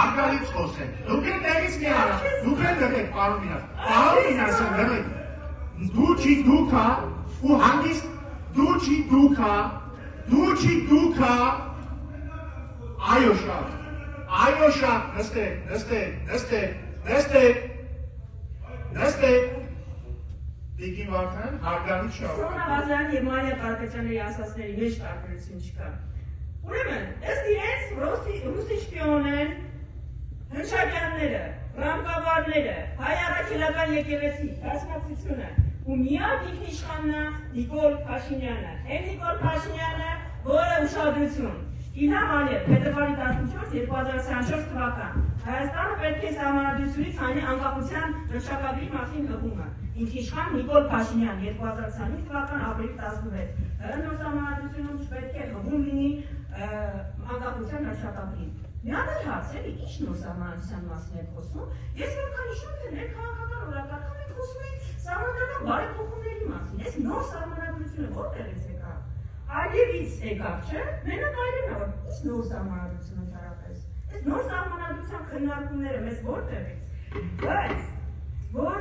Արգալից խոսենք։ Դուք եք տեղից մի արա, դուք եք դրեք, պարոն Մինաս։ Պարոն Մինասը դրեք։ Դու չի դուքա, ու հանգիստ դու չի դուքա, այո շատ, նստեք, Տիկին Վարդան, Արգալից շատ։ Սոնա Ղազարյան և Մարիա Կարապետյանների ասածների մեջ տարբերություն չկա։ Ուրեմն, ըստ իրենց ռուսի շպիոներ, հնչակյանները, ռամկավարները, հայ առաքելական եկեղեցի, դաշնակցությունը ու միակ ինքնիշխանն է Նիկոլ Փաշինյանը։ Այն Նիկոլ Փաշինյանը, որը ուշադրություն։ Իլհամ Ալիև, փետրվարի 14, 2024 թվական։ Հայաստանը պետք է սահմանադրությունից հանի անկախության հռչակագրի մասին հղումը։ Ինքնիշխան Նիկոլ Փաշինյան 2025 թվական ապրիլի 16։ Նոր սահմանադրությունում չպետք է հղում լինի անկախության հռչակագրին։ Մի հատ հարց էլի, ի՞նչ նոր սահմանադրության մասին եք խոսում։ Ես որքան հիշում եմ, ներքաղաքական օրակարգում եք խոսում եք սահմանադրական բարեփոխումների մասին։ Այս նոր սահմանադրությունը որտեղից եկավ։ Այլևից եկավ, չէ՞։ Մենակ այլևն է, որ ի՞նչ նոր սահմանադրություն ընդհանրապես։ Այս նոր սահմանադրության քննարկումները մեզ որտեղից։ Բայց որ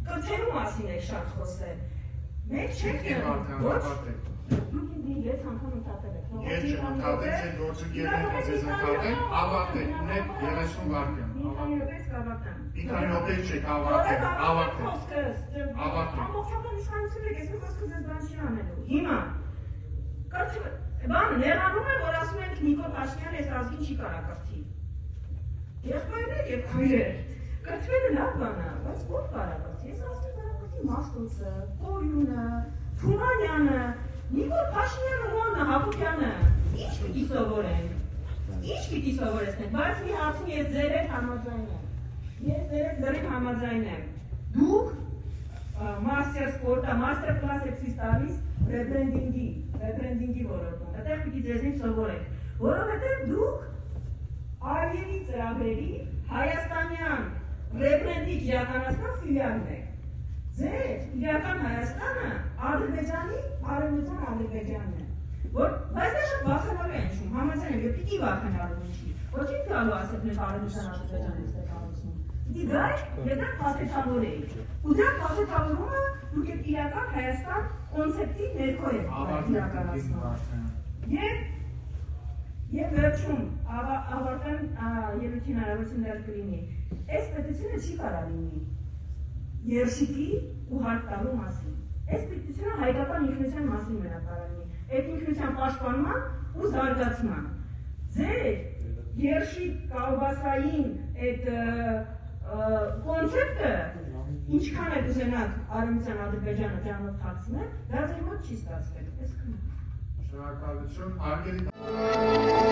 կրթելու մասին եք շատ խոսել։ Մեկ չեք ոչ դուք ինձ ես անգամ ընդհատել եք։ Ես չընդհատել, թե գործը գերեն ձեզ ընդհատել, ավարտեք, ունեք 30 վայրկյան։ Մի քանի րոպե կավարտեմ։ Մի քանի րոպե չեք ավարտել։ Ամբողջական իշխանություն եք, ես մի խոսքը ձեզ բան չի անելու։ Հիմա բանը ներառում է, որ ասում ենք Նիկոլ Փաշինյանը այս ազգին չի կարա կրթի։ Եղբայրներ և քույրեր, կրթվելը լավ բան է, բայց ով կարա կրթի։ Այս ազգին կարա կրթի Մաշտոցը, Կորյունը, Թումանյանը, Նիկոլ Փաշինյանը, Հոնը, Հակոբյանը, ինչ պիտի սովորենք, ինչ պիտի սովորեցնենք, բայց մի հարցում ես ձեր հետ համաձայն եմ, դուք մաստեր սպորտա, մաստեր կլաս եք ցույց տալիս ռեբրենդինգի ոլորտում, այդտեղ պիտի ձեզնից սովորեք, որովհետև դուք Ալիևի ծրագրերի հայաստանյան ռեբրենդինգ իրականացնող ֆիլիալն եք։ Ձեր իրական Հայաստանը Ադրբեջանի արևմտյան Ադրբեջանն է, բայց դա շատ վախենալու է հնչում, համաձայն եմ, և պիտի վախենալու հնչի, ոչինչ գալու ասեք մենք արևմտյան Ադրբեջանից եք հարուցում։ Պիտի գայք, և դրանք փաթեթավորեիք, ու դրանք փաթեթավորումը դուք եք իրական Հայաստան կոնցեպտի ներքո եք իրականացնում։ Եվ վերջում ավարտան ելույթին հնարավորություն դեռ կլինի, այս պետությունը չի կարա լինի երշիկի ու հարկ տալու մասին։ Այս պետությունը հայկական ինքնության մասին մենակ կարա լինի, այդ ինքնության պաշտպանման ու զարգացման։ Ձեր երշիկ կալբասային այդ կոնցեպտը, ինչքան եք ուզենաք արևմտյան Ադրբեջանը ձերանով թաքցնել, դա ձեր մոտ չի ստացվել։ Շնորհակալություն, հարգելի